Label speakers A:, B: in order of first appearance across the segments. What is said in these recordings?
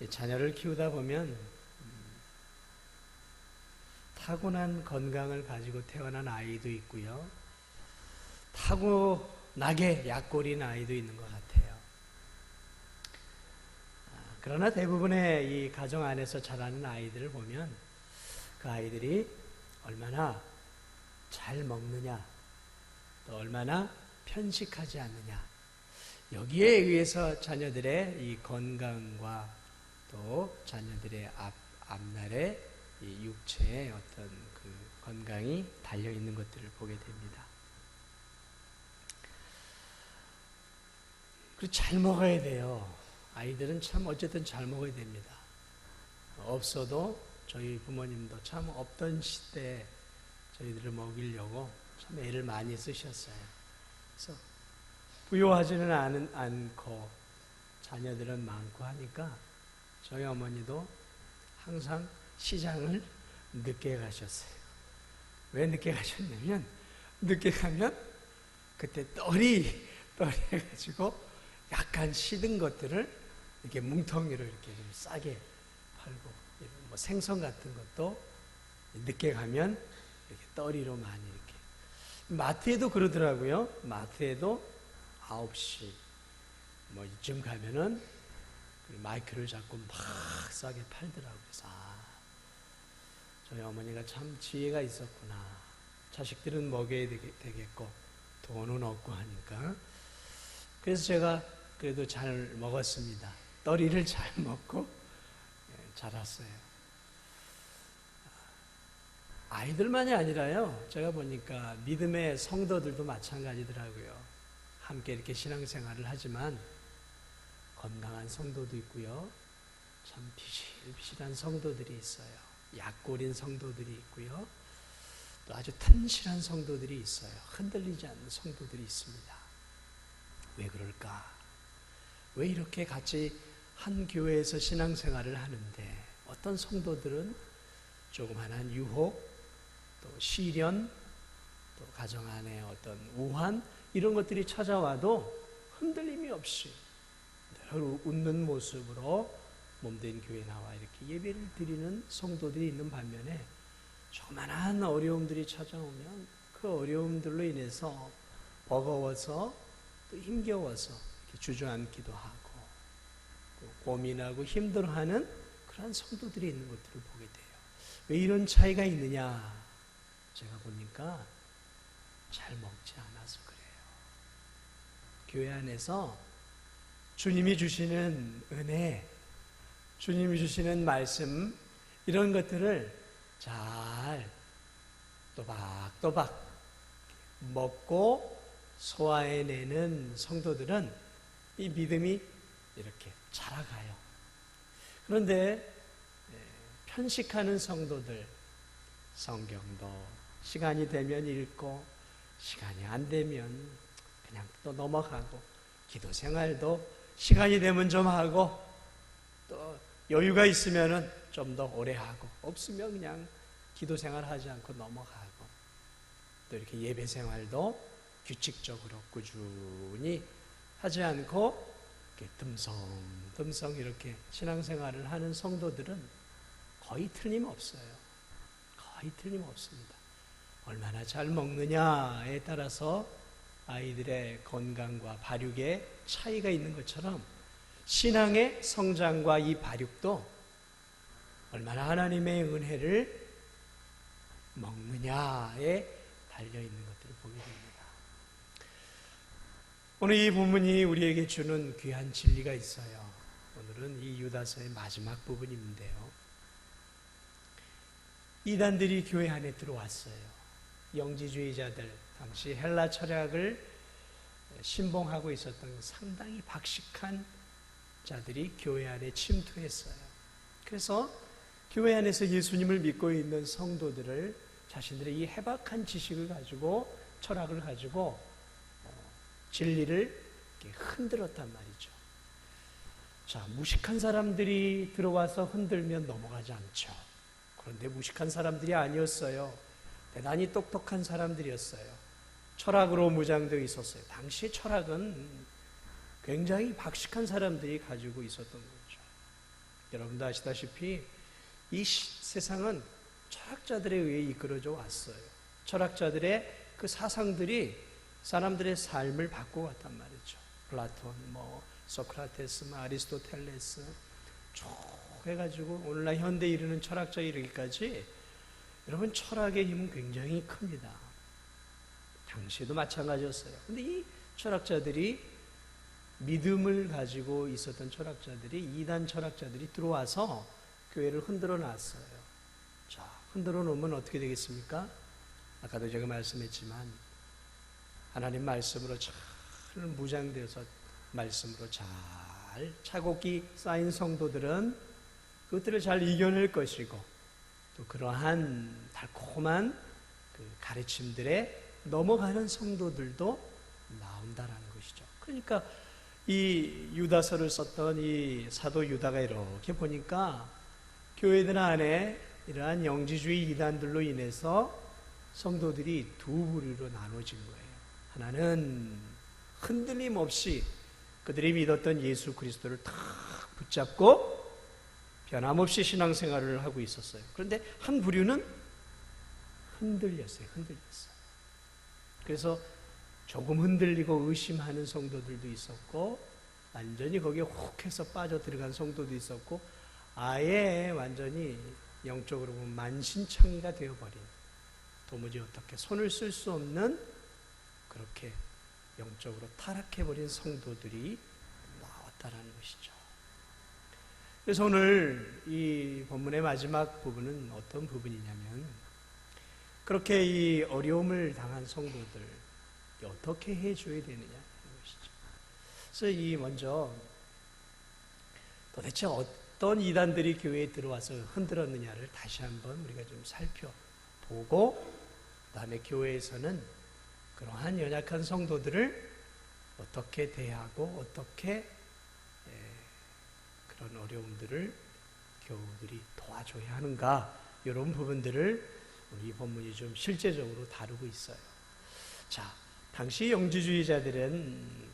A: 자녀를 키우다 보면 타고난 건강을 가지고 태어난 아이도 있고요. 타고나게 약골인 아이도 있는 것 같아요. 그러나 대부분의 이 가정 안에서 자라는 아이들을 보면 그 아이들이 얼마나 잘 먹느냐, 또 얼마나 편식하지 않느냐, 여기에 의해서 자녀들의 이 건강과 또 자녀들의 앞날의 이 육체의 어떤 그 건강이 달려 있는 것들을 보게 됩니다. 그리고 잘 먹어야 돼요. 아이들은 참 어쨌든 잘 먹어야 됩니다. 없어도 저희 부모님도 참 없던 시대에 저희들을 먹이려고 참 애를 많이 쓰셨어요. 그래서 부요하지는 않고 자녀들은 많고 하니까 저희 어머니도 항상 시장을 늦게 가셨어요. 왜 늦게 가셨냐면 늦게 가면 그때 떨이 해가지고 약간 시든 것들을 이렇게 뭉텅이로 이렇게 좀 싸게 팔고, 뭐 생선 같은 것도 늦게 가면 이렇게 떨이로 많이 이렇게. 마트에도 그러더라고요. 마트에도 9시 뭐 이쯤 가면은 마이크를 잡고 막 싸게 팔더라고요. 그래서 저희 어머니가 참 지혜가 있었구나. 자식들은 먹여야 되겠고 돈은 없고 하니까. 그래서 제가 그래도 잘 먹었습니다. 떨이를 잘 먹고 자랐어요. 아이들만이 아니라요, 제가 보니까 믿음의 성도들도 마찬가지더라고요. 함께 이렇게 신앙생활을 하지만 건강한 성도도 있고요, 참 비실비실한 성도들이 있어요. 약골인 성도들이 있고요, 또 아주 튼실한 성도들이 있어요. 흔들리지 않는 성도들이 있습니다. 왜 그럴까? 왜 이렇게 같이 한 교회에서 신앙생활을 하는데 어떤 성도들은 조그만한 유혹, 또 시련, 또 가정 안에 어떤 우환, 이런 것들이 찾아와도 흔들림이 없이 늘 웃는 모습으로 몸된 교회에 나와 이렇게 예배를 드리는 성도들이 있는 반면에 조그만한 어려움들이 찾아오면 그 어려움들로 인해서 버거워서 또 힘겨워서 이렇게 주저앉기도 하고 또 고민하고 힘들어하는 그러한 성도들이 있는 것들을 보게 돼요. 왜 이런 차이가 있느냐? 제가 보니까 잘 먹지 않아서 그래요. 교회 안에서 주님이 주시는 은혜, 주님이 주시는 말씀, 이런 것들을 잘 또박또박 먹고 소화해내는 성도들은 이 믿음이 이렇게 자라가요. 그런데 편식하는 성도들, 성경도 시간이 되면 읽고 시간이 안 되면 그냥 또 넘어가고, 기도 생활도 시간이 되면 좀 하고, 또 여유가 있으면 좀 더 오래 하고, 없으면 그냥 기도 생활 하지 않고 넘어가고, 또 이렇게 예배 생활도 규칙적으로 꾸준히 하지 않고 이렇게 듬성듬성 이렇게 신앙생활을 하는 성도들은 거의 틀림없어요. 거의 틀림없습니다. 얼마나 잘 먹느냐에 따라서 아이들의 건강과 발육에 차이가 있는 것처럼 신앙의 성장과 이 발육도 얼마나 하나님의 은혜를 먹느냐에 달려있는 것들을 보게 됩니다. 오늘 이 본문이 우리에게 주는 귀한 진리가 있어요. 오늘은 이 유다서의 마지막 부분인데요, 이단들이 교회 안에 들어왔어요. 영지주의자들, 당시 헬라 철학을 신봉하고 있었던 상당히 박식한 자들이 교회 안에 침투했어요. 그래서 교회 안에서 예수님을 믿고 있는 성도들을 자신들의 이 해박한 지식을 가지고, 철학을 가지고 진리를 흔들었단 말이죠. 자, 무식한 사람들이 들어와서 흔들면 넘어가지 않죠. 그런데 무식한 사람들이 아니었어요. 대단히 똑똑한 사람들이었어요. 철학으로 무장되어 있었어요. 당시 철학은 굉장히 박식한 사람들이 가지고 있었던 거죠. 여러분도 아시다시피 이 세상은 철학자들에 의해 이끌어져 왔어요. 철학자들의 그 사상들이 사람들의 삶을 바꿔왔단 말이죠. 플라톤, 소크라테스, 아리스토텔레스 쭉 해가지고 오늘날 현대에 이르는 철학자에 이르기까지 여러분 철학의 힘은 굉장히 큽니다. 당시에도 마찬가지였어요. 근데 이 철학자들이 믿음을 가지고 있었던 철학자들이 이단 철학자들이 들어와서 교회를 흔들어 놨어요. 자, 흔들어 놓으면 어떻게 되겠습니까? 아까도 제가 말씀했지만 하나님 말씀으로 잘 무장되어서 말씀으로 잘 차곡히 쌓인 성도들은 그것들을 잘 이겨낼 것이고 또 그러한 달콤한 그 가르침들에 넘어가는 성도들도 나온다라는 것이죠. 그러니까 이 유다서를 썼던 이 사도 유다가 이렇게 보니까 교회들 안에 이러한 영지주의 이단들로 인해서 성도들이 두 부류로 나눠진 거예요. 하나는 흔들림 없이 그들이 믿었던 예수 그리스도를 탁 붙잡고 변함없이 신앙생활을 하고 있었어요. 그런데 한 부류는 흔들렸어요. 그래서 조금 흔들리고 의심하는 성도들도 있었고 완전히 거기에 혹해서 빠져 들어간 성도도 있었고 아예 완전히 영적으로 보면 만신창이가 되어버린 도무지 어떻게 손을 쓸 수 없는 그렇게 영적으로 타락해버린 성도들이 나왔다라는 것이죠. 그래서 오늘 이 본문의 마지막 부분은 어떤 부분이냐면 그렇게 이 어려움을 당한 성도들 어떻게 해줘야 되느냐는 것이죠. 그래서 이 먼저 도대체 어떤 이단들이 교회에 들어와서 흔들었느냐를 다시 한번 우리가 좀 살펴보고 그 다음에 교회에서는 그러한 연약한 성도들을 어떻게 대하고 어떻게 그런 어려움들을 교우들이 도와줘야 하는가 이런 부분들을 우리 본문이 좀 실제적으로 다루고 있어요. 자, 당시 영지주의자들은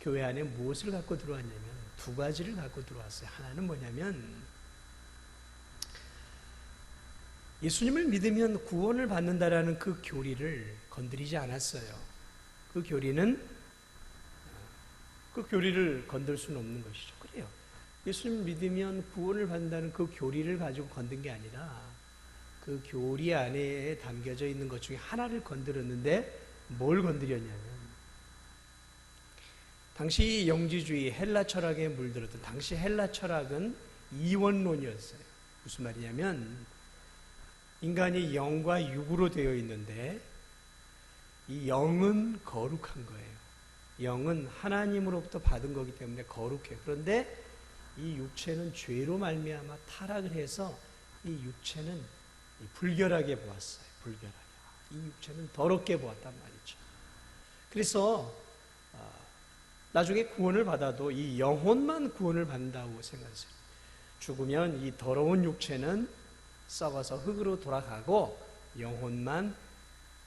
A: 교회 안에 무엇을 갖고 들어왔냐면 두 가지를 갖고 들어왔어요. 하나는 뭐냐면 예수님을 믿으면 구원을 받는다라는 그 교리를 건드리지 않았어요. 그 교리를 건들 수는 없는 것이죠. 그래요. 예수님을 믿으면 구원을 받는다는 그 교리를 가지고 건든 게 아니라 그 교리 안에 담겨져 있는 것 중에 하나를 건드렸는데 뭘 건드렸냐면 당시 영지주의 헬라 철학에 물들었던 당시 헬라 철학은 이원론이었어요. 무슨 말이냐면 인간이 영과 육으로 되어 있는데 이 영은 거룩한 거예요. 영은 하나님으로부터 받은 거기 때문에 거룩해요. 그런데 이 육체는 죄로 말미암아 타락을 해서 이 육체는 불결하게 보았어요. 이 육체는 더럽게 보았단 말이죠. 그래서 나중에 구원을 받아도 이 영혼만 구원을 받는다고 생각했어요. 죽으면 이 더러운 육체는 썩어서 흙으로 돌아가고 영혼만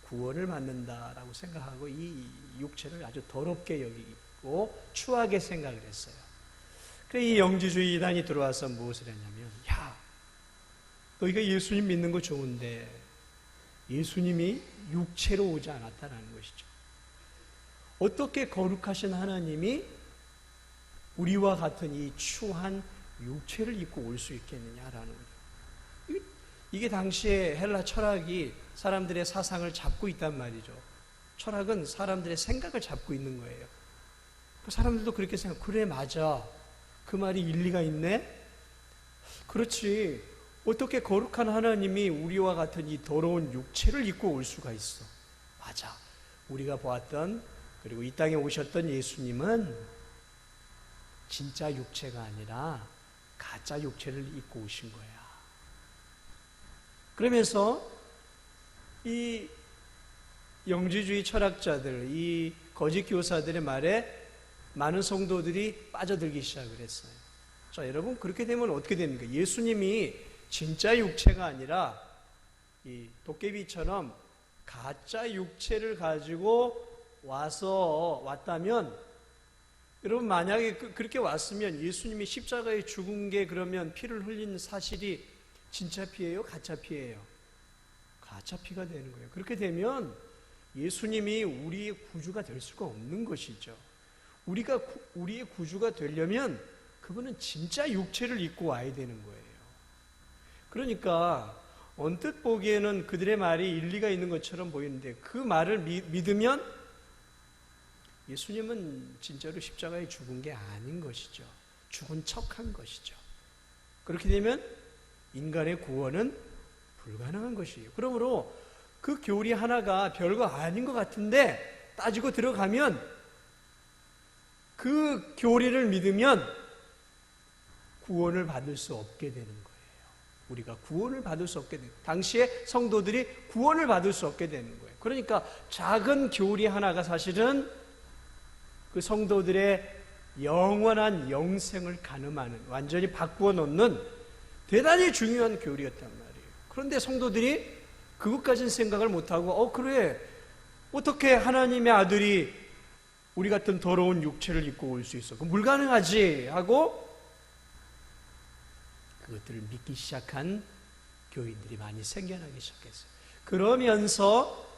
A: 구원을 받는다라고 생각하고 이 육체를 아주 더럽게 여기고 추하게 생각을 했어요. 그래서 이 영지주의 이단이 들어와서 무엇을 했냐면 야, 너희가 예수님 믿는 거 좋은데 예수님이 육체로 오지 않았다라는 것이죠. 어떻게 거룩하신 하나님이 우리와 같은 이 추한 육체를 입고 올 수 있겠느냐라는 거죠. 이게 당시에 헬라 철학이 사람들의 사상을 잡고 있단 말이죠. 철학은 사람들의 생각을 잡고 있는 거예요. 사람들도 그렇게 생각, 그래 맞아. 그 말이 일리가 있네? 그렇지. 어떻게 거룩한 하나님이 우리와 같은 이 더러운 육체를 입고 올 수가 있어? 맞아. 우리가 보았던 그리고 이 땅에 오셨던 예수님은 진짜 육체가 아니라 가짜 육체를 입고 오신 거야. 그러면서 이 영지주의 철학자들, 이 거짓 교사들의 말에 많은 성도들이 빠져들기 시작을 했어요. 자, 여러분 그렇게 되면 어떻게 됩니까? 예수님이 진짜 육체가 아니라 이 도깨비처럼 가짜 육체를 가지고 왔다면 여러분 만약에 그렇게 왔으면 예수님이 십자가에 죽은 게 그러면 피를 흘린 사실이 진짜 피예요? 가짜 피예요? 가짜 피가 되는 거예요. 그렇게 되면 예수님이 우리의 구주가 될 수가 없는 것이죠. 우리의 구주가 되려면 그분은 진짜 육체를 입고 와야 되는 거예요. 그러니까 언뜻 보기에는 그들의 말이 일리가 있는 것처럼 보이는데 그 말을 믿으면 예수님은 진짜로 십자가에 죽은 게 아닌 것이죠. 죽은 척한 것이죠. 그렇게 되면 인간의 구원은 불가능한 것이에요. 그러므로 그 교리 하나가 별거 아닌 것 같은데 따지고 들어가면 그 교리를 믿으면 구원을 받을 수 없게 되는 거예요. 우리가 구원을 받을 수 없게 되는 거예요. 당시에 성도들이 구원을 받을 수 없게 되는 거예요. 그러니까 작은 교리 하나가 사실은 그 성도들의 영원한 영생을 가늠하는, 완전히 바꾸어 놓는 대단히 중요한 교리였단 말이에요. 그런데 성도들이 그것까지는 생각을 못하고 그래, 어떻게 하나님의 아들이 우리 같은 더러운 육체를 입고 올 수 있어? 그럼 불가능하지 하고 그것들을 믿기 시작한 교인들이 많이 생겨나기 시작했어요. 그러면서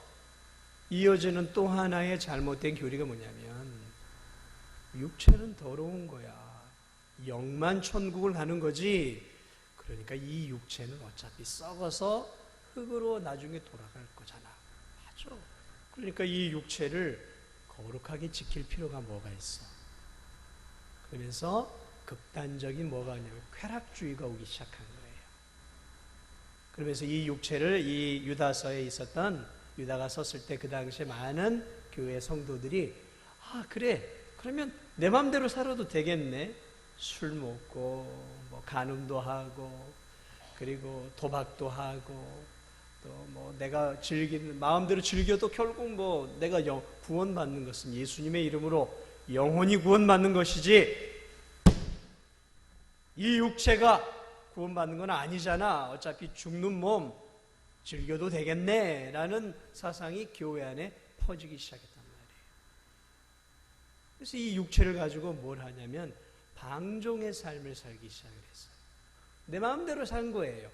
A: 이어지는 또 하나의 잘못된 교리가 뭐냐면 육체는 더러운 거야. 영만 천국을 가는 거지. 그러니까 이 육체는 어차피 썩어서 흙으로 나중에 돌아갈 거잖아. 맞아. 그러니까 이 육체를 거룩하게 지킬 필요가 뭐가 있어. 그러면서 극단적인 뭐가 있냐면 쾌락주의가 오기 시작한 거예요. 그러면서 이 육체를 이 유다서에 있었던, 유다가 섰을 때 그 당시에 많은 교회 성도들이 그래, 그러면 내 맘대로 살아도 되겠네. 술 먹고 뭐 간음도 하고 그리고 도박도 하고 또 뭐 내가 즐기는 마음대로 즐겨도 결국 뭐 내가 구원받는 것은 예수님의 이름으로 영혼이 구원받는 것이지 이 육체가 구원받는 건 아니잖아. 어차피 죽는 몸 즐겨도 되겠네 라는 사상이 교회 안에 퍼지기 시작했단 말이에요. 그래서 이 육체를 가지고 뭘 하냐면 방종의 삶을 살기 시작을 했어요. 내 마음대로 산 거예요.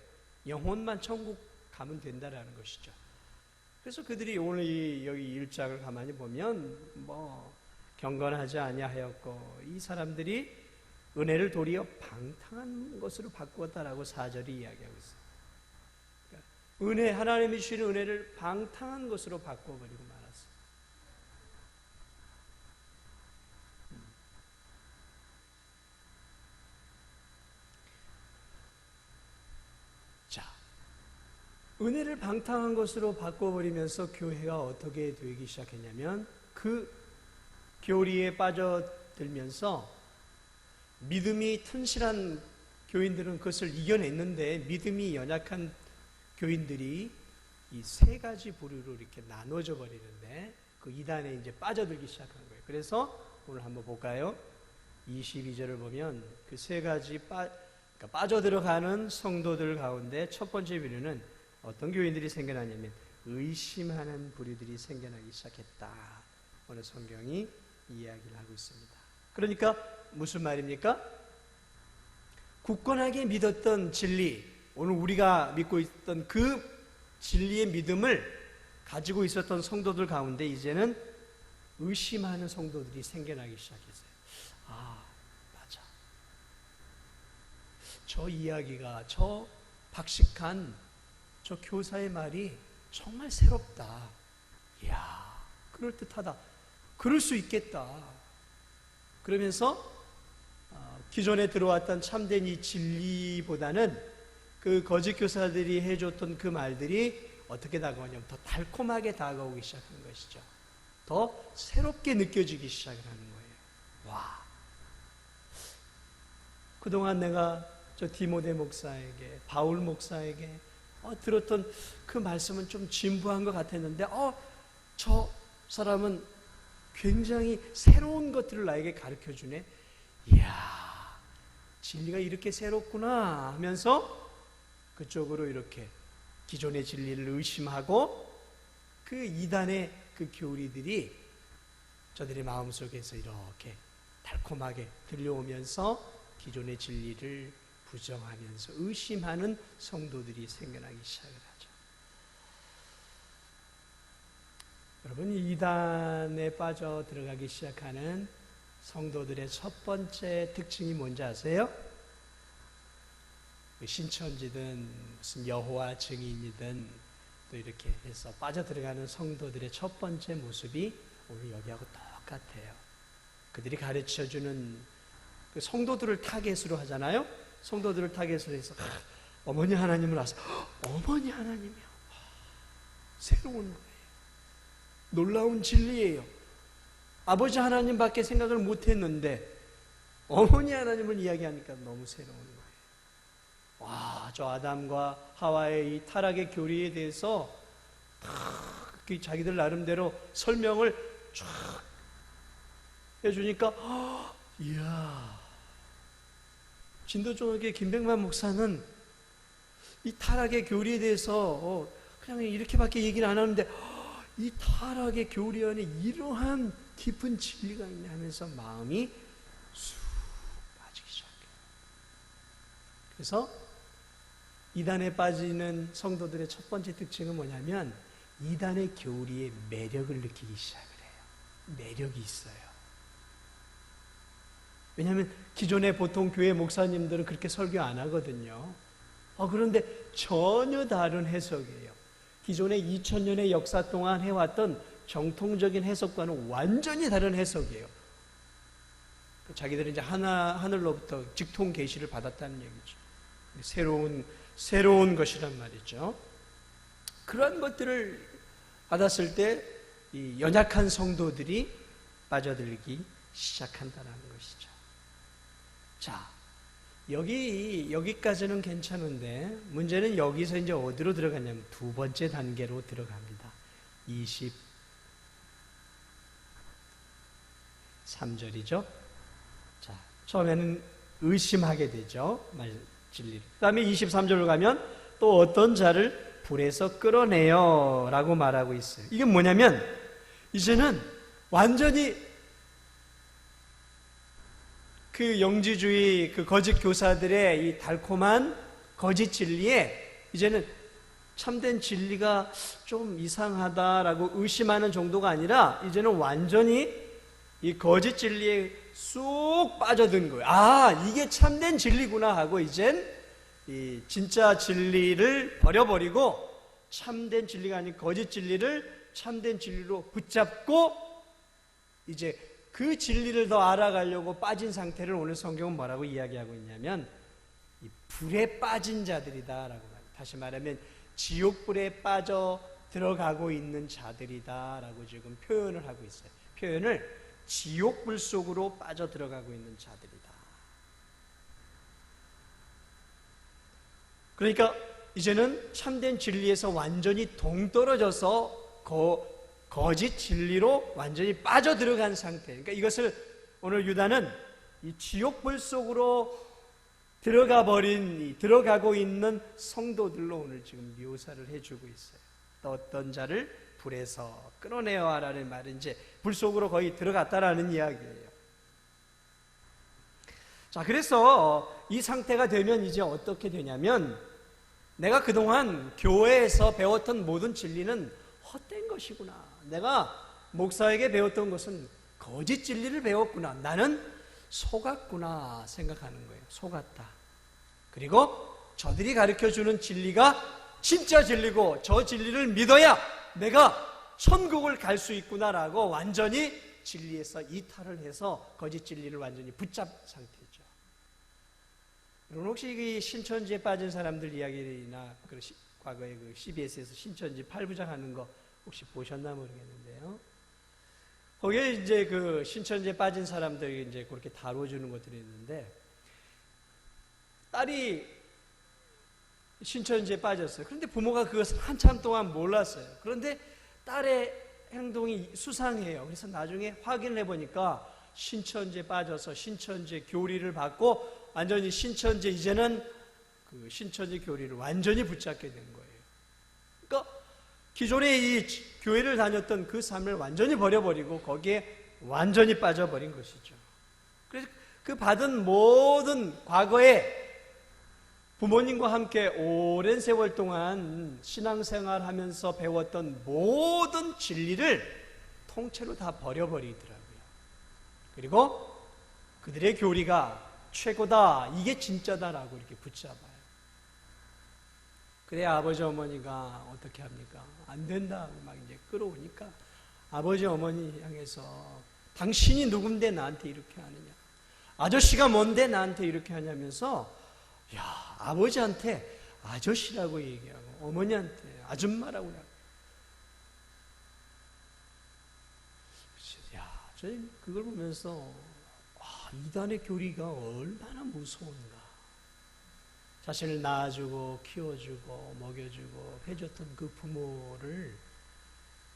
A: 영혼만 천국 가면 된다라는 것이죠. 그래서 그들이 오늘 여기 1장을 가만히 보면 뭐 경건하지 아니하였고 이 사람들이 은혜를 도리어 방탕한 것으로 바꾸었다라고 4절이 이야기하고 있어요. 그러니까 하나님이 주시는 은혜를 방탕한 것으로 바꿔버리고 말았어요. 자, 은혜를 방탕한 것으로 바꿔버리면서 교회가 어떻게 되기 시작했냐면 그 교리에 빠져들면서 믿음이 튼실한 교인들은 그것을 이겨냈는데 믿음이 연약한 교인들이 이 세 가지 부류로 이렇게 나눠져 버리는데 그 이단에 이제 빠져들기 시작한 거예요. 그래서 오늘 한번 볼까요? 22절을 보면 그 세 가지 빠져들어가는 성도들 가운데 첫 번째 부류는 어떤 교인들이 생겨나냐면 의심하는 부류들이 생겨나기 시작했다. 오늘 성경이 이야기를 하고 있습니다. 그러니까 무슨 말입니까? 굳건하게 믿었던 진리, 오늘 우리가 믿고 있던 그 진리의 믿음을 가지고 있었던 성도들 가운데 이제는 의심하는 성도들이 생겨나기 시작했어요. 맞아. 저 이야기가, 저 박식한 저 교사의 말이 정말 새롭다. 이야, 그럴듯하다. 그럴 수 있겠다. 그러면서 기존에 들어왔던 참된 이 진리보다는 그 거짓 교사들이 해줬던 그 말들이 어떻게 다가오냐면 더 달콤하게 다가오기 시작한 것이죠. 더 새롭게 느껴지기 시작을 하는 거예요. 와, 그동안 내가 저 디모데 목사에게, 바울 목사에게 들었던 그 말씀은 좀 진부한 것 같았는데 저 사람은 굉장히 새로운 것들을 나에게 가르쳐주네. 이야, 진리가 이렇게 새롭구나 하면서 그쪽으로 이렇게 기존의 진리를 의심하고 그 이단의 그 교리들이 저들의 마음속에서 이렇게 달콤하게 들려오면서 기존의 진리를 부정하면서 의심하는 성도들이 생겨나기 시작을 하죠. 여러분, 이단에 빠져 들어가기 시작하는 성도들의 첫 번째 특징이 뭔지 아세요? 신천지든 무슨 여호와 증인이든 또 이렇게 해서 빠져 들어가는 성도들의 첫 번째 모습이 오늘 여기하고 똑같아요. 그들이 가르쳐주는 그 성도들을 타겟으로 하잖아요. 성도들을 타겟으로 해서 어머니 하나님을 아세요? 어머니 하나님이요. 새로운 거예요. 놀라운 진리예요. 아버지 하나님밖에 생각을 못했는데 어머니 하나님을 이야기하니까 너무 새로운 거예요. 와, 저 아담과 하와의 이 타락의 교리에 대해서 자기들 나름대로 설명을 쫙 해주니까 이야, 진도종학의 김백만 목사는 이 타락의 교리에 대해서 그냥 이렇게밖에 얘기를 안 하는데 이 타락의 교리 안에 이러한 깊은 진리가 있네 하면서 마음이 쑥 빠지기 시작해요. 그래서 이단에 빠지는 성도들의 첫 번째 특징은 뭐냐면 이단의 교리에 매력을 느끼기 시작을 해요. 매력이 있어요. 왜냐하면 기존의 보통 교회 목사님들은 그렇게 설교 안 하거든요. 그런데 전혀 다른 해석이에요. 기존의 2000년의 역사 동안 해왔던 정통적인 해석과는 완전히 다른 해석이에요. 자기들은 이제 하늘로부터 직통 계시를 받았다는 얘기죠. 새로운 것이란 말이죠. 그런 것들을 받았을 때 이 연약한 성도들이 빠져들기 시작한다는 것이죠. 자, 여기까지는 괜찮은데 문제는 여기서 이제 어디로 들어가냐면 두 번째 단계로 들어갑니다. 23절이죠. 자, 처음에는 의심하게 되죠. 진리를. 그 다음에 23절로 가면 또 어떤 자를 불에서 끌어내요 라고 말하고 있어요. 이게 뭐냐면 이제는 완전히 그 영지주의 그 거짓 교사들의 이 달콤한 거짓 진리에 이제는 참된 진리가 좀 이상하다라고 의심하는 정도가 아니라 이제는 완전히 이 거짓 진리에 쑥 빠져든 거예요. 이게 참된 진리구나 하고 이젠 이 진짜 진리를 버려버리고 참된 진리가 아닌 거짓 진리를 참된 진리로 붙잡고 이제 그 진리를 더 알아가려고 빠진 상태를 오늘 성경은 뭐라고 이야기하고 있냐면 이 불에 빠진 자들이다라고 말해요. 다시 말하면 지옥불에 빠져 들어가고 있는 자들이다라고 지금 표현을 하고 있어요. 표현을 지옥불 속으로 빠져 들어가고 있는 자들이다. 그러니까 이제는 참된 진리에서 완전히 동떨어져서 거짓 진리로 완전히 빠져들어간 상태. 그러니까 이것을 오늘 유다는 이 지옥불 속으로 들어가고 있는 성도들로 오늘 지금 묘사를 해주고 있어요. 또 어떤 자를 불에서 끌어내어 하라는 말은 이제 불 속으로 거의 들어갔다라는 이야기예요. 자, 그래서 이 상태가 되면 이제 어떻게 되냐면 내가 그동안 교회에서 배웠던 모든 진리는 헛된 것이구나. 내가 목사에게 배웠던 것은 거짓 진리를 배웠구나. 나는 속았구나 생각하는 거예요. 속았다. 그리고 저들이 가르쳐주는 진리가 진짜 진리고 저 진리를 믿어야 내가 천국을 갈 수 있구나라고 완전히 진리에서 이탈을 해서 거짓 진리를 완전히 붙잡은 상태죠. 여러분 혹시 이 신천지에 빠진 사람들 이야기나 과거에 그 CBS에서 신천지 8부작 하는 거 혹시 보셨나 모르겠는데요. 거기에 이제 그 신천지에 빠진 사람들이 이제 그렇게 다뤄주는 것들이 있는데 딸이 신천지에 빠졌어요. 그런데 부모가 그것을 한참 동안 몰랐어요. 그런데 딸의 행동이 수상해요. 그래서 나중에 확인을 해보니까 신천지에 빠져서 신천지의 교리를 받고 완전히 이제는 그 신천지 교리를 완전히 붙잡게 된 거예요. 그러니까 기존에 이 교회를 다녔던 그 삶을 완전히 버려버리고 거기에 완전히 빠져버린 것이죠. 그래서 그 받은 모든 과거에 부모님과 함께 오랜 세월 동안 신앙생활하면서 배웠던 모든 진리를 통째로 다 버려버리더라고요. 그리고 그들의 교리가 최고다, 이게 진짜다라고 이렇게 붙잡아요. 그래 아버지 어머니가 어떻게 합니까? 안 된다 막 이제 끌어오니까 아버지 어머니 향해서 당신이 누군데 나한테 이렇게 하느냐, 아저씨가 뭔데 나한테 이렇게 하냐면서 야, 아버지한테 아저씨라고 얘기하고 어머니한테 아줌마라고 하고. 야, 저희 그걸 보면서 와, 이단의 교리가 얼마나 무서운가. 자신을 낳아주고 키워주고 먹여주고 해줬던 그 부모를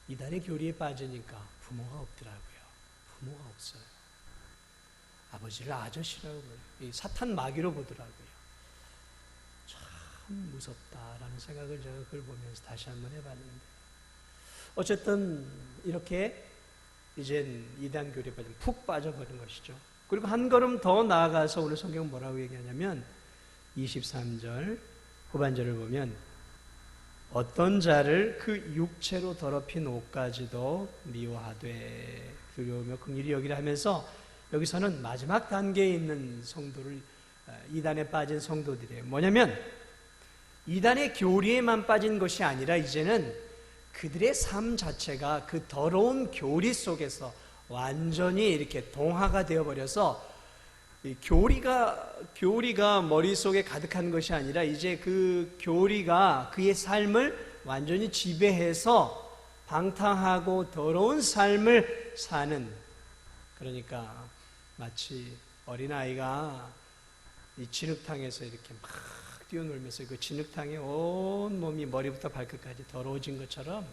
A: 이단의 교리에 빠지니까 부모가 없더라고요. 부모가 없어요. 아버지를 아저씨라고 불러요. 사탄 마귀로 보더라고요. 참 무섭다라는 생각을 제가 그걸 보면서 다시 한번 해봤는데, 어쨌든 이렇게 이젠 이단 교리에 푹 빠져버린 것이죠. 그리고 한 걸음 더 나아가서 오늘 성경은 뭐라고 얘기하냐면 23절 후반절을 보면 어떤 자를 그 육체로 더럽힌 옷까지도 미워하되 두려우며 긍휼히 여기라 하면서, 여기서는 마지막 단계에 있는 성도를, 이단에 빠진 성도들이에요. 뭐냐면 이단의 교리에만 빠진 것이 아니라 이제는 그들의 삶 자체가 그 더러운 교리 속에서 완전히 이렇게 동화가 되어버려서 교리가 머릿속에 가득한 것이 아니라 이제 그 교리가 그의 삶을 완전히 지배해서 방탕하고 더러운 삶을 사는, 그러니까 마치 어린아이가 이 진흙탕에서 이렇게 막 뛰어놀면서 그 진흙탕에 온 몸이 머리부터 발끝까지 더러워진 것처럼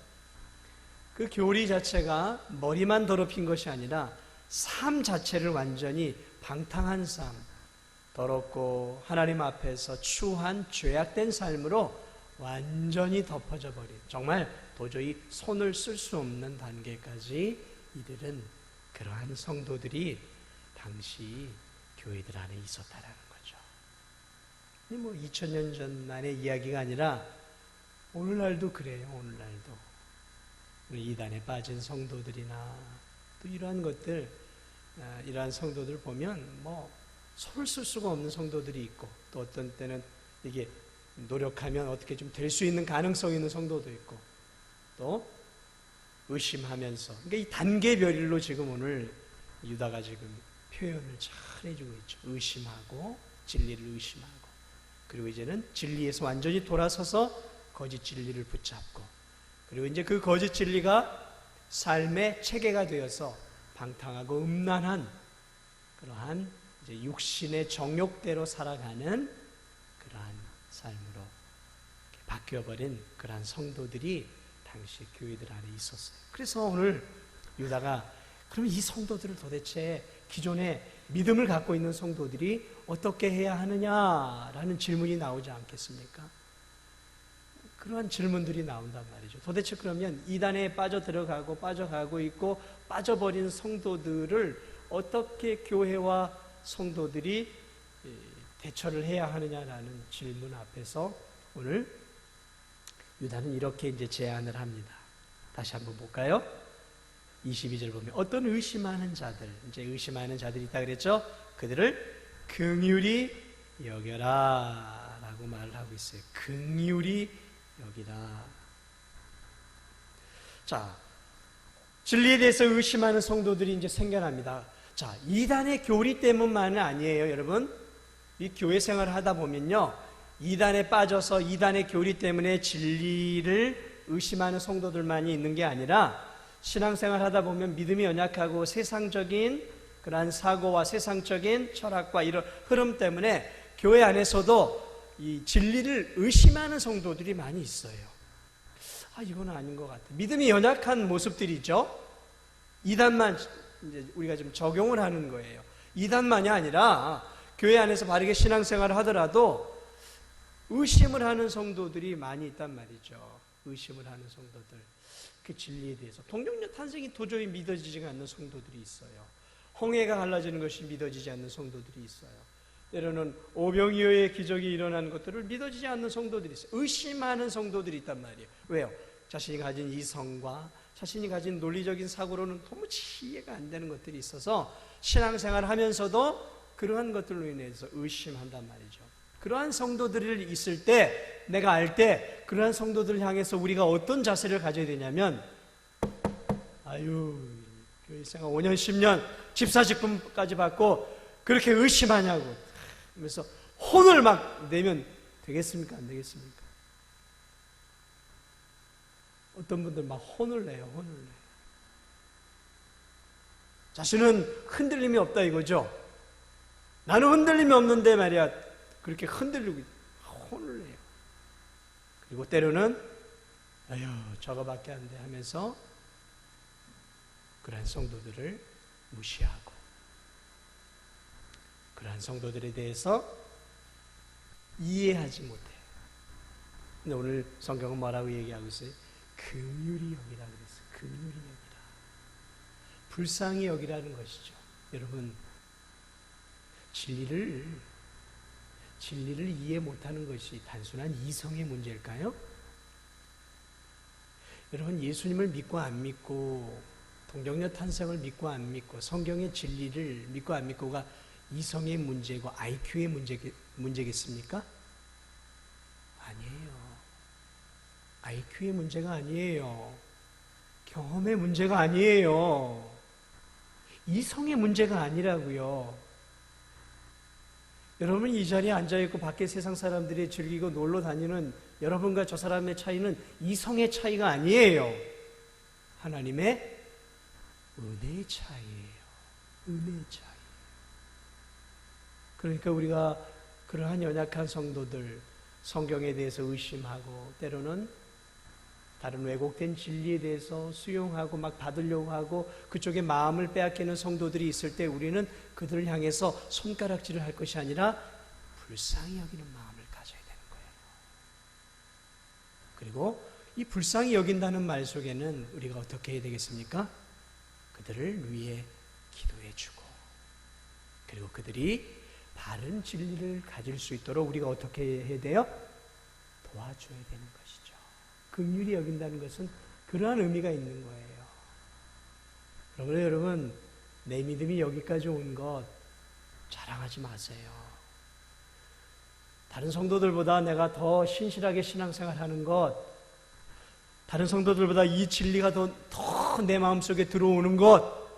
A: 그 교리 자체가 머리만 더럽힌 것이 아니라 삶 자체를 완전히 방탕한 삶, 더럽고 하나님 앞에서 추한 죄악된 삶으로 완전히 덮어져 버린, 정말 도저히 손을 쓸 수 없는 단계까지 이들은, 그러한 성도들이 당시 교회들 안에 있었다라는 거죠. 뭐 2000년 전만의 이야기가 아니라 오늘날도 그래요. 오늘날도 이단에 빠진 성도들이나 또 이러한 것들, 이러한 성도들 보면 뭐 손을 쓸 수가 없는 성도들이 있고, 또 어떤 때는 이게 노력하면 어떻게 좀 될 수 있는 가능성 있는 성도도 있고, 또 의심하면서, 그러니까 이 단계별로 지금 오늘 유다가 지금 표현을 잘 해주고 있죠. 의심하고, 진리를 의심하고, 그리고 이제는 진리에서 완전히 돌아서서 거짓 진리를 붙잡고, 그리고 이제 그 거짓 진리가 삶의 체계가 되어서 방탕하고 음란한 그러한 이제 육신의 정욕대로 살아가는 그러한 삶으로 바뀌어버린 그러한 성도들이 당시 교회들 안에 있었어요. 그래서 오늘 유다가 그러면 이 성도들을 도대체 기존에 믿음을 갖고 있는 성도들이 어떻게 해야 하느냐라는 질문이 나오지 않겠습니까? 그러한 질문들이 나온단 말이죠. 도대체 그러면 이단에 빠져가고 있고 빠져버린 성도들을 어떻게 교회와 성도들이 대처를 해야 하느냐라는 질문 앞에서 오늘 유다는 이렇게 이제 제안을 합니다. 다시 한번 볼까요? 22절 보면 어떤 의심하는 자들, 이제 의심하는 자들이 있다 그랬죠? 그들을 긍휼히 여겨라 라고 말을 하고 있어요. 긍휼히 여기라. 자, 진리에 대해서 의심하는 성도들이 이제 생겨납니다. 자, 이단의 교리 때문만은 아니에요, 여러분. 이 교회 생활을 하다 보면요, 이단에 빠져서 이단의 교리 때문에 진리를 의심하는 성도들만이 있는 게 아니라 신앙생활 하다 보면 믿음이 연약하고 세상적인 그러한 사고와 세상적인 철학과 이런 흐름 때문에 교회 안에서도 이 진리를 의심하는 성도들이 많이 있어요. 아, 이건 아닌 것 같아. 믿음이 연약한 모습들이죠. 이단만 이제 우리가 좀 적용을 하는 거예요. 이단만이 아니라 교회 안에서 바르게 신앙생활을 하더라도 의심을 하는 성도들이 많이 있단 말이죠. 의심을 하는 성도들. 그 진리에 대해서 동정녀 탄생이 도저히 믿어지지가 않는 성도들이 있어요. 홍해가 갈라지는 것이 믿어지지 않는 성도들이 있어요. 때로는 오병이어의 기적이 일어나는 것들을 믿어지지 않는 성도들이 있어요. 의심하는 성도들이 있단 말이에요. 왜요? 자신이 가진 이성과 자신이 가진 논리적인 사고로는 도무지 이해가 안 되는 것들이 있어서 신앙생활 하면서도 그러한 것들로 인해서 의심한단 말이죠. 그러한 성도들이 있을 때, 내가 알 때 그러한 성도들을 향해서 우리가 어떤 자세를 가져야 되냐면, 교회 생활 5년 10년 집사 직분까지 받고 그렇게 의심하냐고 하면서 혼을 막 내면 되겠습니까? 안 되겠습니까? 어떤 분들 막 혼을 내요. 자신은 흔들림이 없다 이거죠. 나는 흔들림이 없는데 말이야, 그렇게 흔들리고 혼을 내요. 그리고 때로는 저거밖에 안 돼 하면서 그러한 성도들을 무시하고, 그러한 성도들에 대해서 이해하지 못해. 근데 오늘 성경은 뭐라고 얘기하고 있어요? 긍휼히 여기라 그랬어요. 긍휼히 여기라. 불쌍히 여기라는 것이죠. 여러분, 진리를 이해 못하는 것이 단순한 이성의 문제일까요? 여러분, 예수님을 믿고 안 믿고, 동정녀 탄생을 믿고 안 믿고, 성경의 진리를 믿고 안 믿고가 이성의 문제고 IQ의 문제겠습니까? 아니에요. IQ의 문제가 아니에요. 경험의 문제가 아니에요. 이성의 문제가 아니라고요. 여러분, 이 자리에 앉아있고 밖에 세상 사람들이 즐기고 놀러 다니는 여러분과 저 사람의 차이는 이성의 차이가 아니에요. 하나님의 은혜의 차이예요. 은혜의 차이. 그러니까 우리가 그러한 연약한 성도들, 성경에 대해서 의심하고 때로는 다른 왜곡된 진리에 대해서 수용하고 막 받으려고 하고 그쪽에 마음을 빼앗기는 성도들이 있을 때 우리는 그들을 향해서 손가락질을 할 것이 아니라 불쌍히 여기는 마음을 가져야 되는 거예요. 그리고 이 불쌍히 여긴다는 말 속에는 우리가 어떻게 해야 되겠습니까? 그들을 위해 기도해 주고, 그리고 그들이 바른 진리를 가질 수 있도록 우리가 어떻게 해야 돼요? 도와줘야 되는 것이죠. 긍휼히 여긴다는 것은 그러한 의미가 있는 거예요. 그러므로 여러분, 내 믿음이 여기까지 온 것 자랑하지 마세요. 다른 성도들보다 내가 더 신실하게 신앙생활하는 것, 다른 성도들보다 이 진리가 더 내 마음속에 들어오는 것,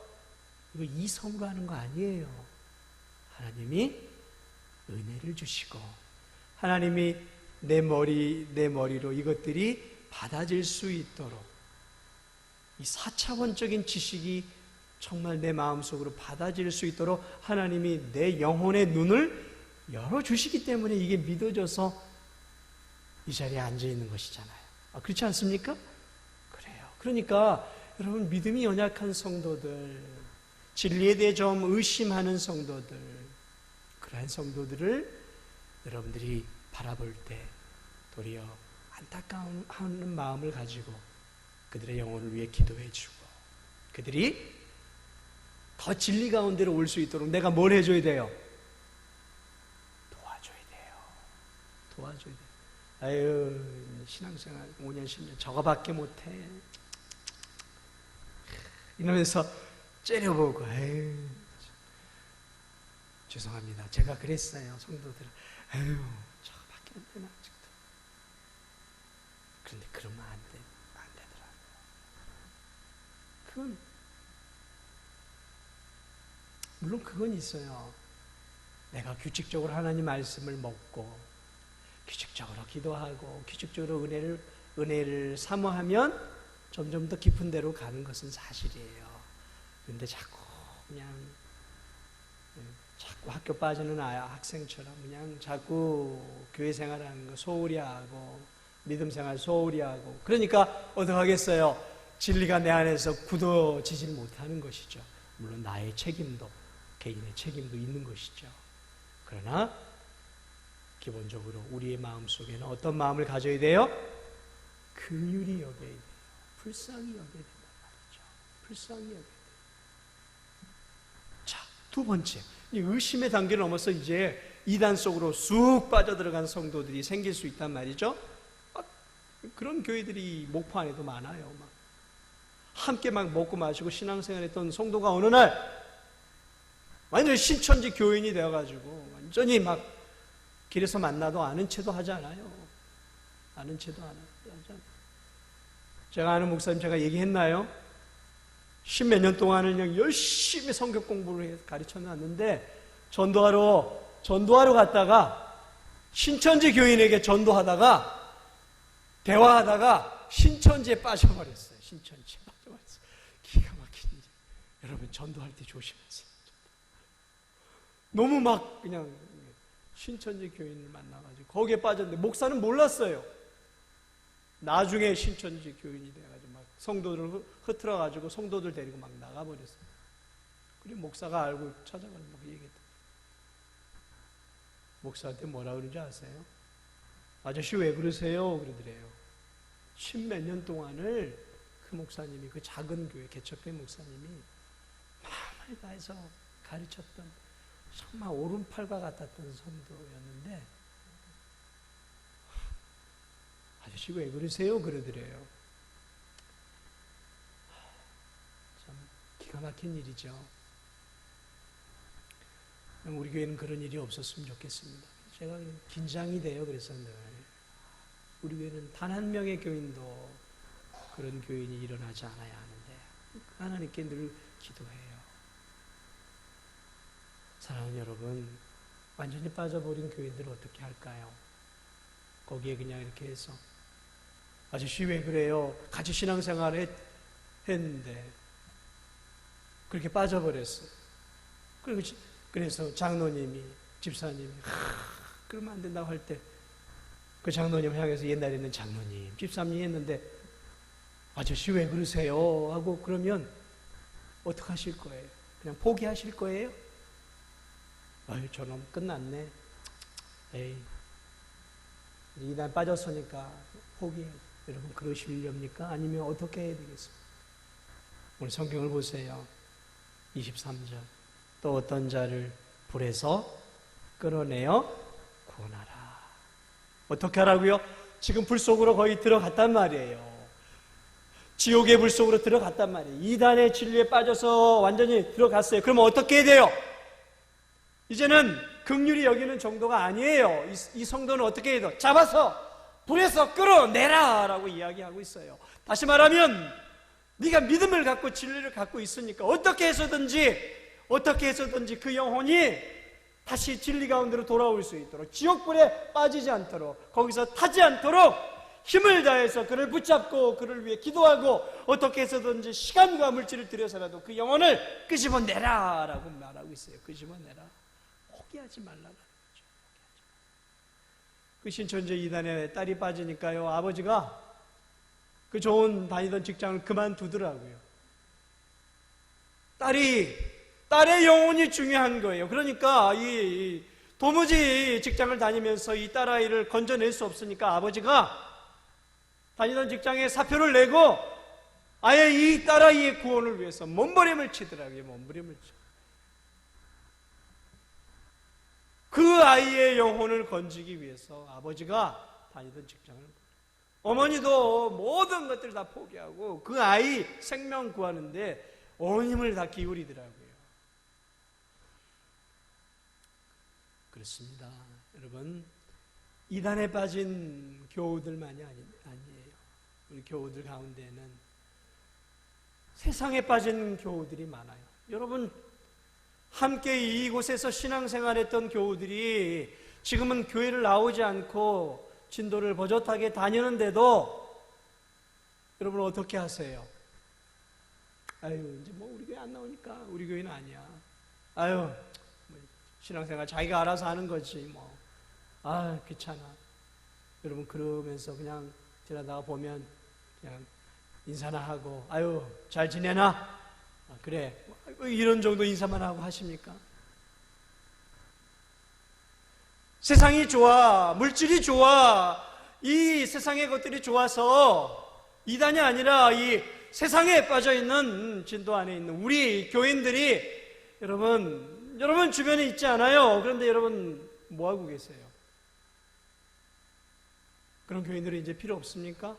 A: 이거 이성으로 하는 거 아니에요. 하나님이 은혜를 주시고 하나님이 내 머리로 이것들이 받아질 수 있도록, 이 4차원적인 지식이 정말 내 마음속으로 받아질 수 있도록 하나님이 내 영혼의 눈을 열어주시기 때문에 이게 믿어져서 이 자리에 앉아있는 것이잖아요. 그렇지 않습니까? 그래요. 그러니까 여러분, 믿음이 연약한 성도들, 진리에 대해 좀 의심하는 성도들, 그러한 성도들을 여러분들이 바라볼 때 도리어 안타까운 마음을 가지고 그들의 영혼을 위해 기도해 주고, 그들이 더 진리 가운데로 올 수 있도록 내가 뭘 해줘야 돼요? 도와줘야 돼요. 신앙생활 5년 10년 저거밖에 못해 이러면서 째려보고, 죄송합니다. 제가 그랬어요. 성도들, 저거밖에 안 되나 아직도. 그런데 그러면 안 되더라고요. 물론 그건 있어요. 내가 규칙적으로 하나님 말씀을 먹고 규칙적으로 기도하고 규칙적으로 은혜를 사모하면 점점 더 깊은 데로 가는 것은 사실이에요. 그런데 자꾸 학교 빠지는 학생처럼 그냥 자꾸 교회 생활하는 거 소홀히 하고 믿음 생활 소홀히 하고, 그러니까 어떡하겠어요? 진리가 내 안에서 굳어지질 못하는 것이죠. 물론 나의 책임도, 개인의 책임도 있는 것이죠. 그러나 기본적으로 우리의 마음속에는 어떤 마음을 가져야 돼요? 긍휼히 여겨야 돼요. 불쌍히 여겨야 된단 말이죠. 불쌍히 여겨야 돼요. 자, 두 번째, 이 의심의 단계를 넘어서 이제 이단 속으로 쑥 빠져들어간 성도들이 생길 수 있단 말이죠. 그런 교회들이 목포 안에도 많아요. 막 함께 막 먹고 마시고 신앙생활했던 성도가 어느 날 완전히 신천지 교인이 되어가지고 완전히 막 길에서 만나도 아는 체도 하지 않아요. 아는 체도 하지 않아요. 제가 아는 목사님 제가 얘기했나요? 10몇 년 동안은 그냥 열심히 성경 공부를 해서 가르쳐 놨는데 전도하러 갔다가 신천지 교인에게 전도하다가 대화하다가 신천지에 빠져버렸어요. 신천지에 빠져버렸어요. 기가 막힌 일이. 여러분 전도할 때 조심하세요. 너무 막 그냥 신천지 교인을 만나가지고 거기에 빠졌는데 목사는 몰랐어요. 나중에 신천지 교인이 돼가지고 막 성도들을 흐트러가지고 성도들 데리고 막 나가버렸어요. 그리고 목사가 알고 찾아가서 막 얘기했다. 목사한테 뭐라 그러는지 아세요? 아저씨 왜 그러세요? 그러더래요. 10몇 년 동안을 그 목사님이 그 작은 교회 개척교회 목사님이 마음을 다해서 가르쳤던 정말 오른팔과 같았던 성도였는데 아저씨 왜 그러세요? 그러더래요. 참 기가 막힌 일이죠. 우리 교회는 그런 일이 없었으면 좋겠습니다. 제가 긴장이 돼요. 그래서 늘 우리 교회는 단 한 명의 교인도 그런 교인이 일어나지 않아야 하는데 하나님께 늘 기도해요. 사랑하는 여러분, 완전히 빠져버린 교인들은 어떻게 할까요? 거기에 그냥 이렇게 해서 아저씨 왜 그래요? 같이 신앙생활을 했는데 그렇게 빠져버렸어요. 그래서 장로님이 집사님이 그러면 안 된다고 할 때 그 장로님 향해서 옛날에는 장로님, 집사님이 했는데 아저씨 왜 그러세요? 하고 그러면 어떡하실 거예요? 그냥 포기하실 거예요? 아유 저놈 끝났네. 에이 이단 빠졌으니까 포기해. 여러분 그러시렵니까? 아니면 어떻게 해야 되겠습니까? 오늘 성경을 보세요. 23절 또 어떤 자를 불에서 끌어내어 구원하라. 어떻게 하라고요? 지금 불 속으로 거의 들어갔단 말이에요. 지옥의 불 속으로 들어갔단 말이에요. 이단의 진리에 빠져서 완전히 들어갔어요. 그러면 어떻게 해야 돼요? 이제는 긍휼히 여기는 정도가 아니에요. 이 성도는 어떻게 해야 돼요? 잡아서 불에서 끌어내라 라고 이야기하고 있어요. 다시 말하면 네가 믿음을 갖고 진리를 갖고 있으니까 어떻게 해서든지 그 영혼이 다시 진리 가운데로 돌아올 수 있도록 지옥불에 빠지지 않도록 거기서 타지 않도록 힘을 다해서 그를 붙잡고 그를 위해 기도하고 어떻게 해서든지 시간과 물질을 들여서라도 그 영혼을 끄집어내라 라고 말하고 있어요. 끄집어내라. 포기하지 말라는 거죠. 그 신천지 이단에 딸이 빠지니까요, 아버지가 그 좋은 다니던 직장을 그만두더라고요. 딸의 영혼이 중요한 거예요. 그러니까 도무지 직장을 다니면서 이 딸아이를 건져낼 수 없으니까 아버지가 다니던 직장에 사표를 내고 아예 이 딸아이의 구원을 위해서 몸부림을 치더라고요. 몸부림을 치. 그 아이의 영혼을 건지기 위해서 아버지가 다니던 직장을, 어머니도 모든 것들을 다 포기하고 그 아이 생명 구하는데 온 힘을 다 기울이더라고요. 그렇습니다. 여러분, 이단에 빠진 교우들만이 아니에요. 우리 교우들 가운데는 세상에 빠진 교우들이 많아요. 여러분, 함께 이곳에서 신앙생활했던 교우들이 지금은 교회를 나오지 않고 진도를 버젓하게 다니는데도 여러분 어떻게 하세요? 아유, 이제 뭐 우리 교회 안 나오니까 우리 교회는 아니야. 아유, 신앙생활 자기가 알아서 하는 거지 뭐. 아, 귀찮아. 여러분 그러면서 그냥 지나다가 보면 그냥 인사나 하고 아유 잘 지내나? 아, 그래. 이런 정도 인사만 하고 하십니까? 세상이 좋아, 물질이 좋아, 이 세상의 것들이 좋아서 이단이 아니라 이 세상에 빠져있는 진도 안에 있는 우리 교인들이 여러분 여러분 주변에 있지 않아요? 그런데 여러분 뭐 하고 계세요? 그런 교인들은 이제 필요 없습니까?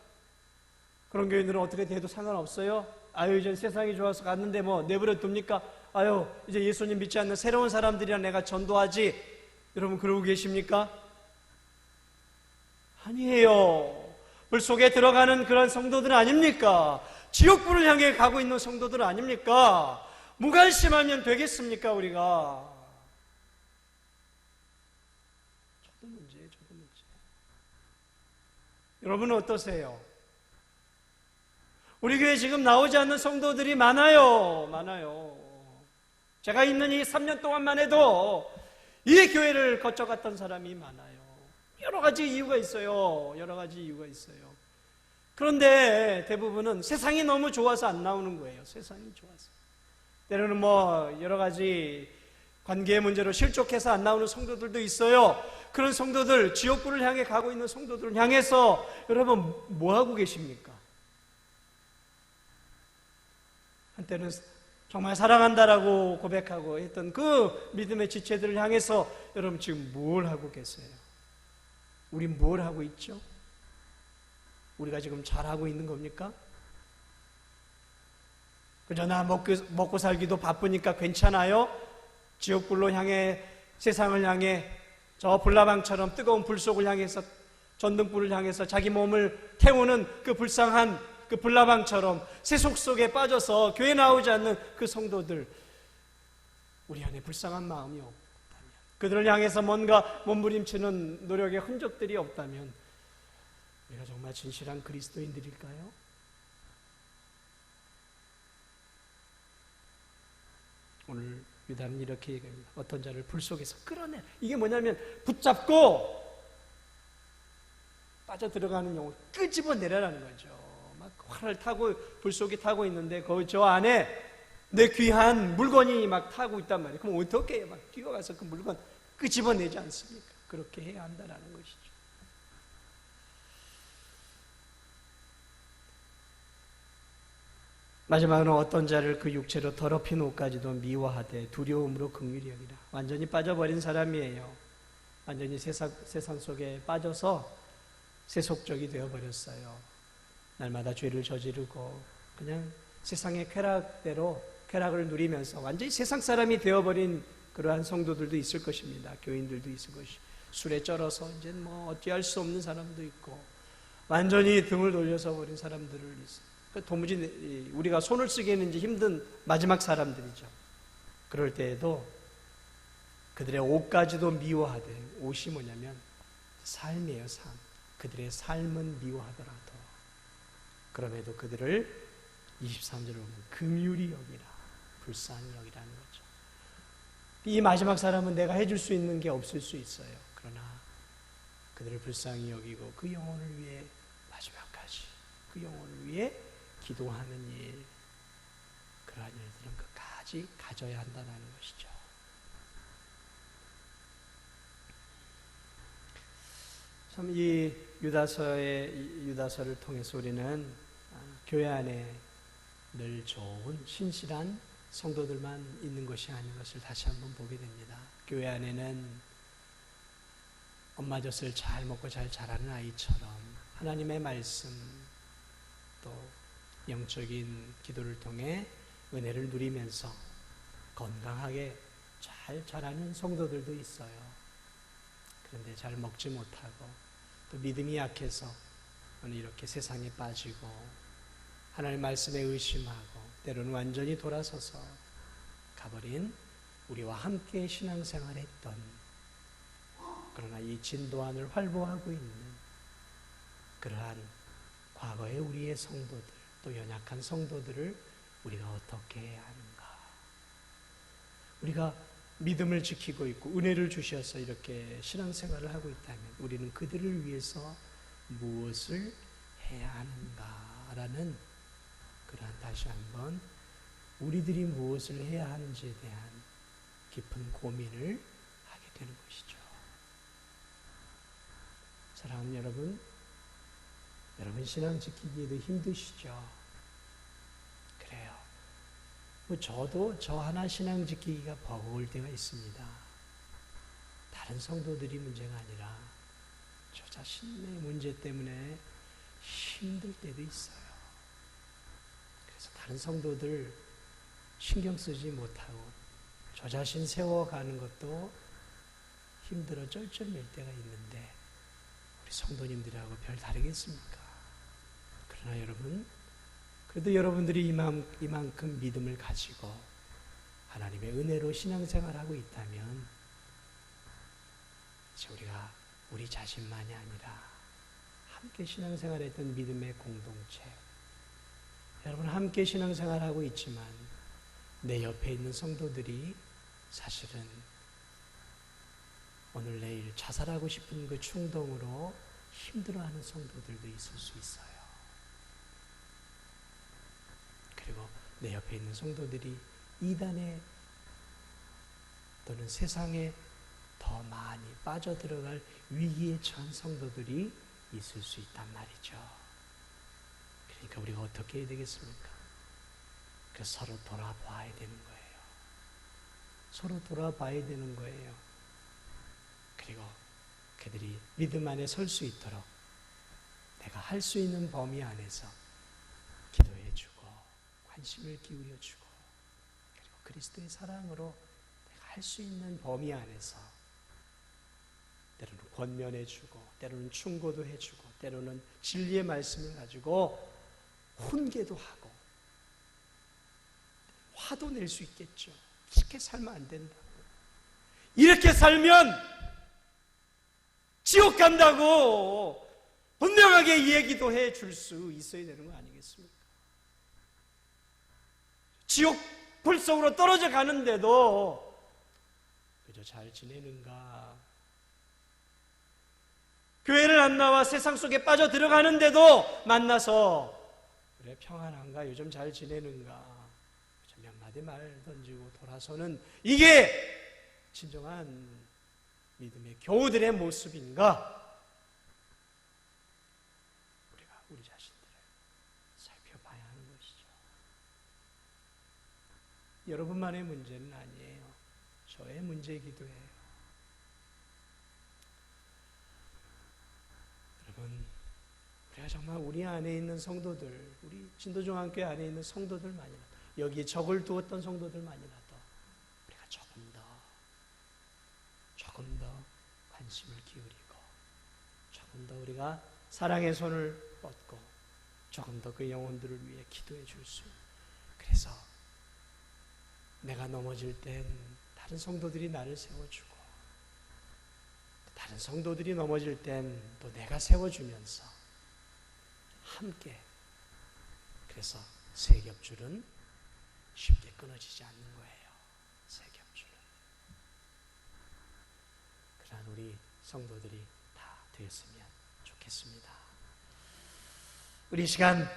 A: 그런 교인들은 어떻게 돼도 상관없어요? 아유, 이제 세상이 좋아서 갔는데 뭐 내버려 둡니까? 아유, 이제 예수님 믿지 않는 새로운 사람들이랑 내가 전도하지. 여러분 그러고 계십니까? 아니에요. 불 속에 들어가는 그런 성도들은 아닙니까? 지옥불을 향해 가고 있는 성도들은 아닙니까? 무관심하면 되겠습니까, 우리가? 저도 문제예요, 저도 문제. 여러분은 어떠세요? 우리 교회 지금 나오지 않는 성도들이 많아요. 많아요. 제가 있는 이 3년 동안만 해도 이 교회를 거쳐갔던 사람이 많아요. 여러 가지 이유가 있어요. 여러 가지 이유가 있어요. 그런데 대부분은 세상이 너무 좋아서 안 나오는 거예요. 세상이 좋아서. 때로는 뭐 여러 가지 관계의 문제로 실족해서 안 나오는 성도들도 있어요. 그런 성도들, 지옥불을 향해 가고 있는 성도들을 향해서 여러분 뭐 하고 계십니까? 한때는 정말 사랑한다라고 고백하고 했던 그 믿음의 지체들을 향해서 여러분 지금 뭘 하고 계세요? 우리 뭘 하고 있죠? 우리가 지금 잘하고 있는 겁니까? 그저 나 먹고 살기도 바쁘니까 괜찮아요? 지옥불로 향해 세상을 향해 저 불나방처럼 뜨거운 불 속을 향해서 전등불을 향해서 자기 몸을 태우는 그 불쌍한 그 불나방처럼 세속 속에 빠져서 교회 나오지 않는 그 성도들, 우리 안에 불쌍한 마음이 없다면, 그들을 향해서 뭔가 몸부림치는 노력의 흔적들이 없다면 우리가 정말 진실한 그리스도인들일까요? 오늘 유다는 이렇게 얘기합니다. 어떤 자를 불 속에서 끌어내. 이게 뭐냐면 붙잡고 빠져 들어가는 용어, 끄집어내라는 거죠. 막 활을 타고 불 속에 타고 있는데 거기 저 안에 내 귀한 물건이 막 타고 있단 말이에요. 그럼 어떻게 해요? 막 뛰어가서 그 물건 끄집어내지 않습니까? 그렇게 해야 한다는 것이죠. 마지막으로 어떤 자를 그 육체로 더럽힌 옷까지도 미워하되 두려움으로 긍휼히 여기라. 완전히 빠져버린 사람이에요. 완전히 세상 속에 빠져서 세속적이 되어버렸어요. 날마다 죄를 저지르고 그냥 세상의 쾌락을 누리면서 완전히 세상 사람이 되어버린 그러한 성도들도 있을 것입니다. 교인들도 있을 것이. 술에 쩔어서 이제 뭐 어찌할 수 없는 사람도 있고 완전히 등을 돌려서 버린 사람들을 있어요. 도무지 우리가 손을 쓰기에는 이제 힘든 마지막 사람들이죠. 그럴 때에도 그들의 옷까지도 미워하되, 옷이 뭐냐면 삶이에요, 삶. 그들의 삶은 미워하더라도 그럼에도 그들을 23절을 보면 긍휼히 여기라, 불쌍히 여기라는 거죠. 이 마지막 사람은 내가 해줄 수 있는 게 없을 수 있어요. 그러나 그들을 불쌍히 여기고 그 영혼을 위해 마지막까지 그 영혼을 위해 기도하는 일, 그러한 일들은 끝까지 가져야 한다는 것이죠. 참 이 유다서를 통해서 우리는 교회 안에 늘 좋은 신실한 성도들만 있는 것이 아닌 것을 다시 한번 보게 됩니다. 교회 안에는 엄마 젖을 잘 먹고 잘 자라는 아이처럼 하나님의 말씀 또 영적인 기도를 통해 은혜를 누리면서 건강하게 잘 자라는 성도들도 있어요. 그런데 잘 먹지 못하고 또 믿음이 약해서 오늘 이렇게 세상에 빠지고 하나님의 말씀에 의심하고 때로는 완전히 돌아서서 가버린 우리와 함께 신앙생활했던, 그러나 이 진도안을 활보하고 있는 그러한 과거의 우리의 성도들, 또 연약한 성도들을 우리가 어떻게 해야 하는가? 우리가 믿음을 지키고 있고 은혜를 주셔서 이렇게 신앙생활을 하고 있다면 우리는 그들을 위해서 무엇을 해야 하는가라는 그러한 다시 한번 우리들이 무엇을 해야 하는지에 대한 깊은 고민을 하게 되는 것이죠. 사랑하는 여러분, 여러분 신앙 지키기에도 힘드시죠? 그래요. 저도 저 하나 신앙 지키기가 버거울 때가 있습니다. 다른 성도들이 문제가 아니라 저 자신의 문제 때문에 힘들 때도 있어요. 그래서 다른 성도들 신경 쓰지 못하고 저 자신 세워가는 것도 힘들어 쩔쩔맬 때가 있는데 우리 성도님들하고 별 다르겠습니까? 그러나 여러분, 그래도 여러분들이 이만큼 믿음을 가지고 하나님의 은혜로 신앙생활하고 있다면 이제 우리가 우리 자신만이 아니라 함께 신앙생활했던 믿음의 공동체, 여러분 함께 신앙생활하고 있지만 내 옆에 있는 성도들이 사실은 오늘 내일 자살하고 싶은 그 충동으로 힘들어하는 성도들도 있을 수 있어요. 그리고 내 옆에 있는 성도들이 이단에 또는 세상에 더 많이 빠져들어갈 위기에 처한 성도들이 있을 수 있단 말이죠. 그러니까 우리가 어떻게 해야 되겠습니까? 서로 돌아봐야 되는 거예요. 서로 돌아봐야 되는 거예요. 그리고 그들이 믿음 안에 설 수 있도록 내가 할 수 있는 범위 안에서 기도해주고 관심을 기울여주고 그리고 그리스도의 사랑으로 내가 할 수 있는 범위 안에서 때로는 권면해주고 때로는 충고도 해주고 때로는 진리의 말씀을 가지고 훈계도 하고 화도 낼 수 있겠죠. 이렇게 살면 안 된다. 이렇게 살면 지옥 간다고 분명하게 얘기도 해줄 수 있어야 되는 거 아니겠습니까? 지옥 불 속으로 떨어져 가는데도 그저 잘 지내는가? 교회를 안 나와 세상 속에 빠져 들어가는데도 만나서 그래 평안한가? 요즘 잘 지내는가? 몇 마디 말 던지고 돌아서는 이게 진정한 믿음의 교우들의 모습인가? 우리가 우리 자신들을 살펴봐야 하는 것이죠. 여러분만의 문제는 아니에요. 저의 문제이기도 해요. 여러분, 우리가 정말 우리 안에 있는 성도들, 우리 진도중앙교회 안에 있는 성도들만이라도 여기에 적을 두었던 성도들만이라도 우리가 조금 더 관심을 기울이고 조금 더 우리가 사랑의 손을 뻗고 조금 더 그 영혼들을 위해 기도해 줄 수, 그래서 내가 넘어질 땐 다른 성도들이 나를 세워주고 다른 성도들이 넘어질 땐 또 내가 세워주면서 함께, 그래서 세 겹줄은 쉽게 끊어지지 않는 거예요. 세 겹줄은. 그러한 우리 성도들이 다 되었으면 좋겠습니다. 우리 시간